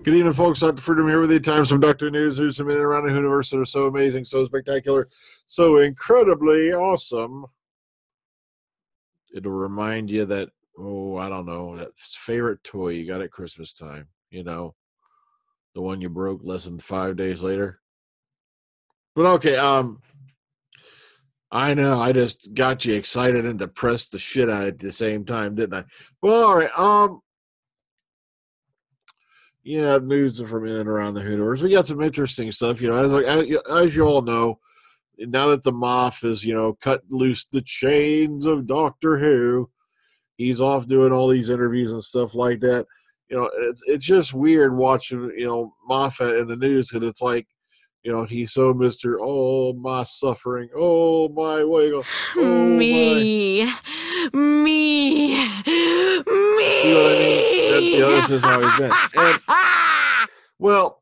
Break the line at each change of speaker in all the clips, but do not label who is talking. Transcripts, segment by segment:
Good evening, folks. Dr. Freedom here with you. Time some Doctor News, who's some in and around the universe that are so amazing, so spectacular, so incredibly awesome. It'll remind you that, I don't know, that favorite toy you got at Christmas time. You know, the one you broke less than 5 days later. But okay, I know I just got you excited and depressed the shit out at the same time, didn't I? Well, all right. Yeah, news from in and around the universe. We got some interesting stuff. As you all know, now that the Moff is, cut loose the chains of Doctor Who, he's off doing all these interviews and stuff like that. It's just weird watching, Moffat in the news, because it's like, he's so Mr. Oh, my suffering. Oh, my wiggle. Oh,
me.
See what I mean? This is how he's been. And, well,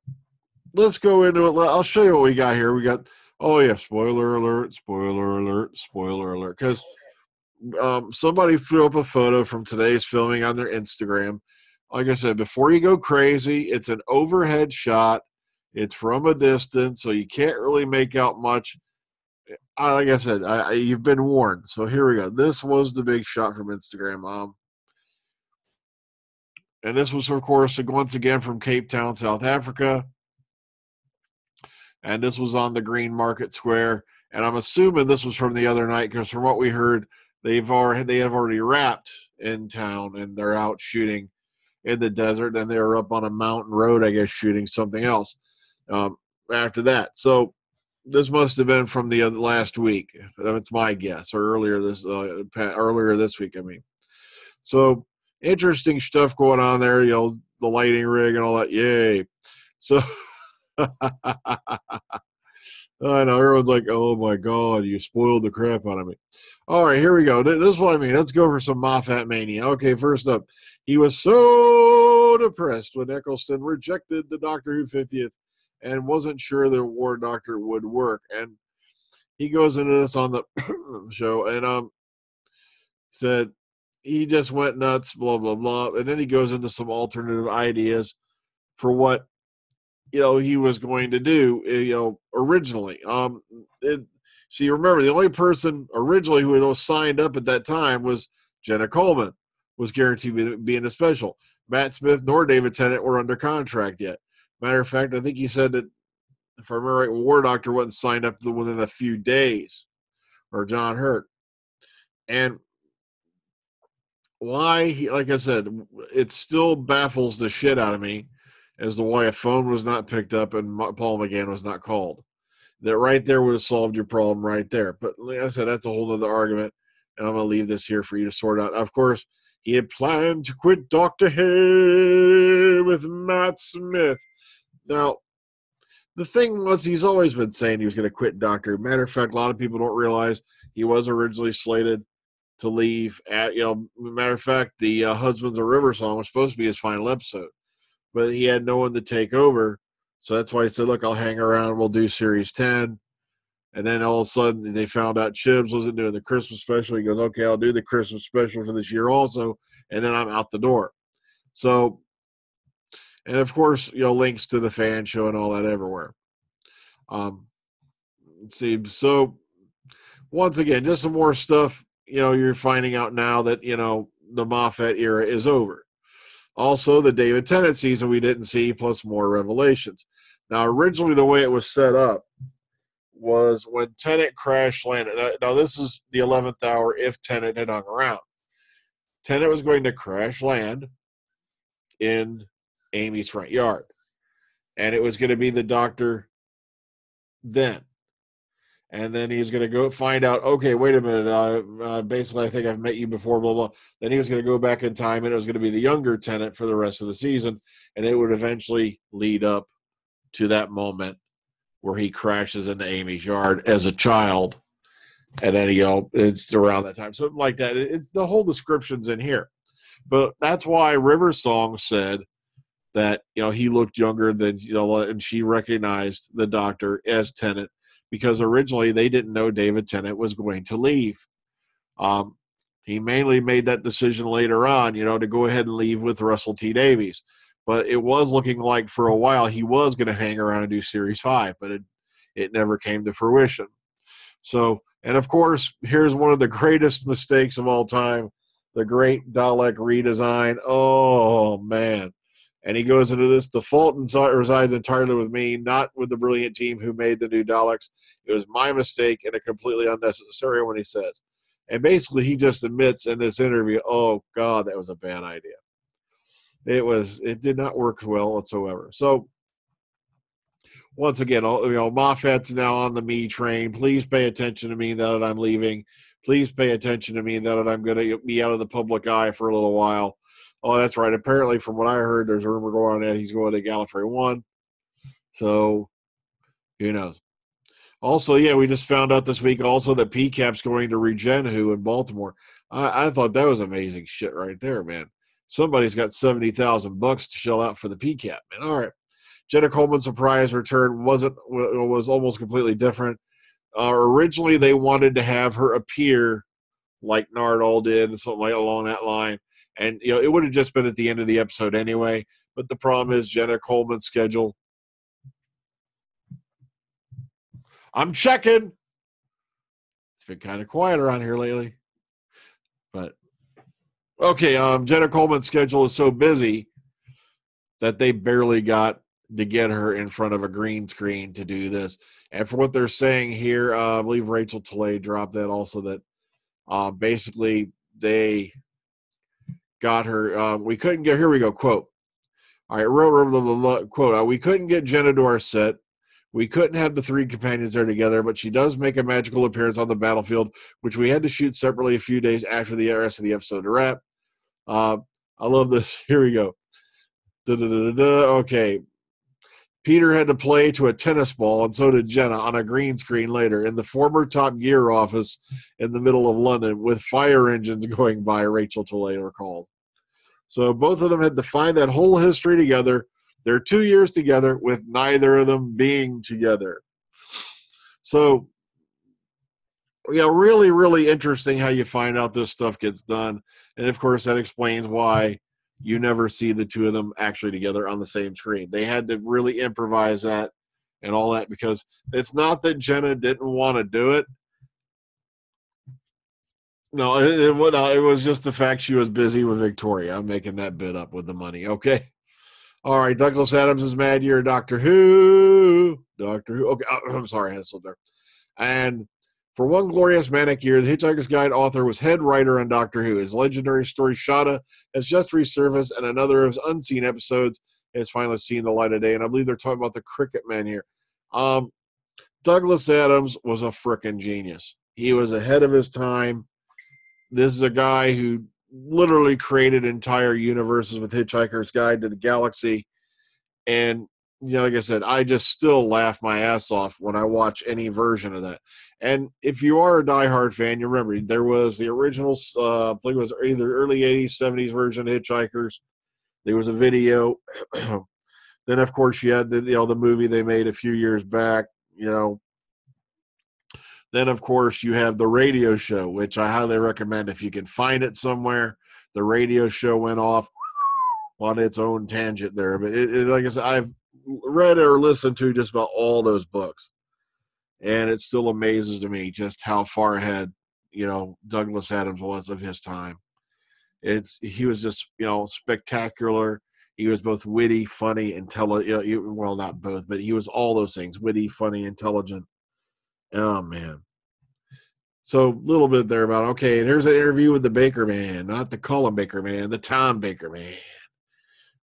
let's go into it. I'll show you what we got here. We got, spoiler alert, because somebody threw up a photo from today's filming on their Instagram. Like I said, before you go crazy, it's an overhead shot. It's from a distance, so you can't really make out much. Like I said, you've been warned. So here we go. This was the big shot from Instagram. And this was, of course, once again from Cape Town, South Africa. And this was on the Green Market Square. And I'm assuming this was from the other night, because from what we heard, they have already wrapped in town, and they're out shooting in the desert. And they were up on a mountain road, I guess, shooting something else after that. So this must have been from the last week. That's my guess, or earlier this week. I mean, so interesting stuff going on there. The lighting rig and all that. Yay! So. I know everyone's like, "Oh my God, you spoiled the crap out of me." All right, here we go. This is what I mean. Let's go for some Moffat Mania. Okay, first up, he was so depressed when Eccleston rejected the Doctor Who 50th and wasn't sure the War Doctor would work. And he goes into this on the show and said he just went nuts, blah blah blah, and then he goes into some alternative ideas for what he was going to do, originally. So you remember, the only person originally who was signed up at that time was Jenna Coleman, was guaranteed to be in the special. Matt Smith nor David Tennant were under contract yet. Matter of fact, I think he said that, if I remember right, War Doctor wasn't signed up within a few days, or John Hurt. And why, like I said, it still baffles the shit out of me as to why a phone was not picked up and Paul McGann was not called. That right there would have solved your problem right there. But like I said, that's a whole other argument, and I'm going to leave this here for you to sort out. Of course, he had planned to quit Doctor Who with Matt Smith. Now, the thing was, he's always been saying he was going to quit Doctor Who. Matter of fact, a lot of people don't realize he was originally slated to leave at, matter of fact, the Husbands of River song was supposed to be his final episode, but he had no one to take over. So that's why he said, look, I'll hang around. We'll do Series 10. And then all of a sudden they found out Chibs wasn't doing the Christmas special. He goes, okay, I'll do the Christmas special for this year also. And then I'm out the door. So, and of course, links to the fan show and all that everywhere. Let's see. So once again, just some more stuff, you're finding out now that, the Moffat era is over. Also, the David Tennant season we didn't see, plus more revelations. Now, originally the way it was set up was when Tennant crash landed. Now, this is the 11th hour if Tennant had hung around. Tennant was going to crash land in Amy's front yard. And it was going to be the Doctor then. And then he was going to go find out, okay, wait a minute, basically I think I've met you before, blah, blah. Then he was going to go back in time, and it was going to be the younger Tennant for the rest of the season, and it would eventually lead up to that moment where he crashes into Amy's yard as a child. And then, it's around that time. Something like that. It's the whole description's in here. But that's why River's song said that, he looked younger than, and she recognized the Doctor as Tennant, because originally they didn't know David Tennant was going to leave. He mainly made that decision later on, to go ahead and leave with Russell T. Davies. but it was looking like for a while he was going to hang around and do Series 5, but it never came to fruition. So, and of course, here's one of the greatest mistakes of all time, the great Dalek redesign. Oh, man. And he goes into this, the fault resides entirely with me, not with the brilliant team who made the new Daleks. It was my mistake and a completely unnecessary one, he says. And basically, he just admits in this interview, oh, God, that was a bad idea. It did not work well whatsoever. So, once again, Moffat's now on the me train. Please pay attention to me now that I'm leaving. Please pay attention to me now that I'm going to be out of the public eye for a little while. Oh, that's right. Apparently, from what I heard, there's a rumor going on that he's going to Gallifrey 1. So, who knows? Also, yeah, we just found out this week also that PCAP's going to Regen Who in Baltimore. I thought that was amazing shit right there, man. Somebody's got $70,000 to shell out for the PCAP, man. All right. Jenna Coleman's surprise return was almost completely different. Originally, they wanted to have her appear like Nardole did, and something like along that line. And it would have just been at the end of the episode anyway. But the problem is Jenna Coleman's schedule. I'm checking. It's been kind of quiet around here lately. But okay, Jenna Coleman's schedule is so busy that they barely got to get her in front of a green screen to do this. And for what they're saying here, I believe Rachel Taylor dropped that also, that basically they got her. We couldn't get, here we go, quote. All right, quote, we couldn't get Jenna to our set. We couldn't have the three companions there together, but she does make a magical appearance on the battlefield, which we had to shoot separately a few days after the rest of the episode to wrap. I love this. Here we go. Okay. Peter had to play to a tennis ball, and so did Jenna on a green screen later in the former Top Gear office in the middle of London with fire engines going by, Rachel Taylor recalled. So both of them had to find that whole history together. They're 2 years together with neither of them being together. So, really, really interesting how you find out this stuff gets done. And, of course, that explains why you never see the two of them actually together on the same screen. They had to really improvise that and all that, because it's not that Jenna didn't want to do it. No, it was just the fact she was busy with Victoria. I'm making that bit up with the money, okay? All right, Douglas Adams is mad year, Doctor Who. Okay, I'm sorry, I had there. And for one glorious manic year, the Hitchhiker's Guide author was head writer on Doctor Who. His legendary story, Shada, has just resurfaced, and another of his unseen episodes has finally seen the light of day. And I believe they're talking about the Cricket Man here. Douglas Adams was a frickin' genius. He was ahead of his time. This is a guy who literally created entire universes with Hitchhiker's Guide to the Galaxy. And, like I said, I just still laugh my ass off when I watch any version of that. And if you are a diehard fan, you remember there was the original, I think it was either early 80s, 70s version of Hitchhikers. There was a video. Then, of course, you had the movie they made a few years back, Then, of course, you have the radio show, which I highly recommend if you can find it somewhere. The radio show went off on its own tangent there. But like I said, I've read or listened to just about all those books. And it still amazes to me just how far ahead, Douglas Adams was of his time. He was just, spectacular. He was both witty, funny, intelligent. Well, not both, but he was all those things: witty, funny, intelligent. Oh, man. So a little bit there about, okay, and here's an interview with the Baker Man, not the Colin Baker Man, the Tom Baker Man.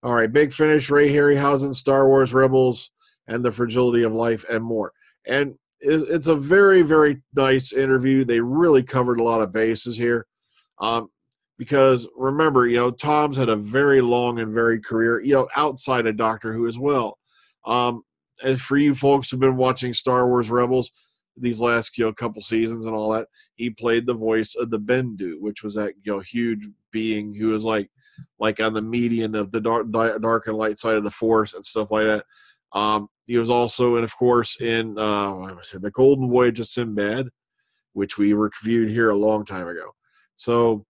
All right, big finish, Ray Harryhausen, Star Wars Rebels, and the Fragility of Life, and more. And it's a very, very nice interview. They really covered a lot of bases here. Because remember, Tom's had a very long and varied career, outside of Doctor Who as well. As for you folks who've been watching Star Wars Rebels these last couple seasons and all that, he played the voice of the Bendu, which was that huge being who was like on the median of the dark and light side of the Force and stuff like that. He was also, and of course, in the Golden Voyage of Sinbad, which we reviewed here a long time ago. So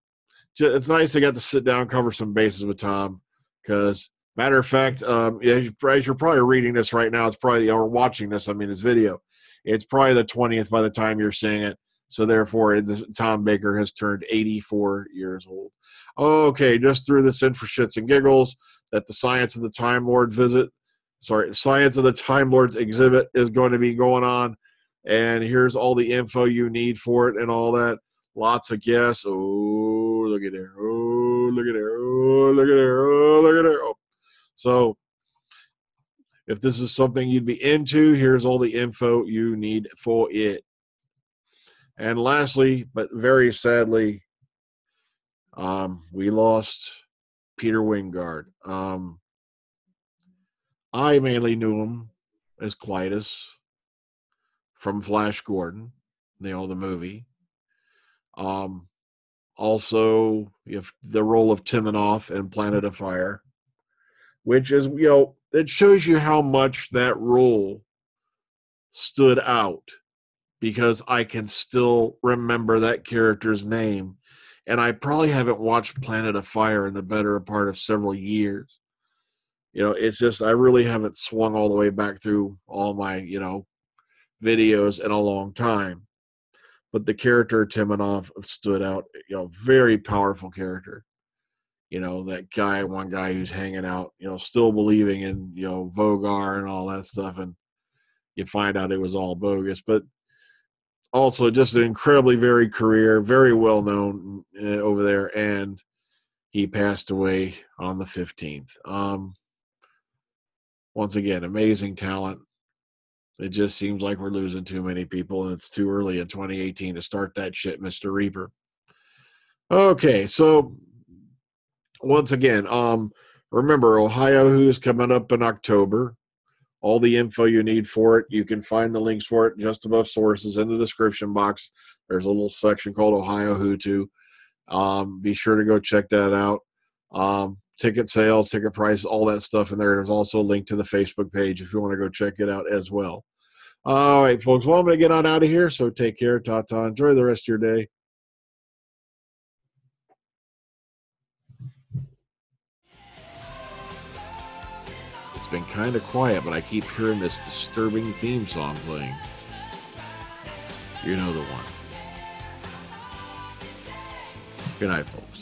it's nice to get to sit down and cover some bases with Tom, because Matter of fact, as you're probably reading this right now, it's probably, or watching this, I mean, this video, it's probably the 20th by the time you're seeing it. So therefore, Tom Baker has turned 84 years old. Okay, just threw this in for shits and giggles that the Science of the Time Lord Science of the Time Lords exhibit is going to be going on. And here's all the info you need for it and all that. Lots of guests. Oh, look at there. Oh, look at there. Oh, look at there. Oh, look at there. Oh. So if this is something you'd be into, here's all the info you need for it. And lastly, but very sadly, we lost Peter Wyngarde. I mainly knew him as Clytus from Flash Gordon, the movie. Also, the role of Timonoff in Planet of Fire, which is, it shows you how much that role stood out, because I can still remember that character's name. And I probably haven't watched Planet of Fire in the better part of several years. It's just, I really haven't swung all the way back through all my, videos in a long time. But the character Timonoff stood out, very powerful character. That one guy who's hanging out, still believing in, Wyngarde and all that stuff. And you find out it was all bogus. But also just an incredibly varied career, very well known over there. And he passed away on the 15th. Once again, amazing talent. It just seems like we're losing too many people, and it's too early in 2018 to start that shit, Mr. Reaper. Okay, so once again, remember, Ohio Who's coming up in October. All the info you need for it, you can find the links for it just above sources in the description box. There's a little section called Ohio Who To. Be sure to go check that out. Ticket sales, ticket price, all that stuff in there. There's also a link to the Facebook page if you want to go check it out as well. All right, folks. Well, I'm going to get on out of here, so take care. Ta-ta. Enjoy the rest of your day. It's been kind of quiet, but I keep hearing this disturbing theme song playing. You know the one. Good night, folks.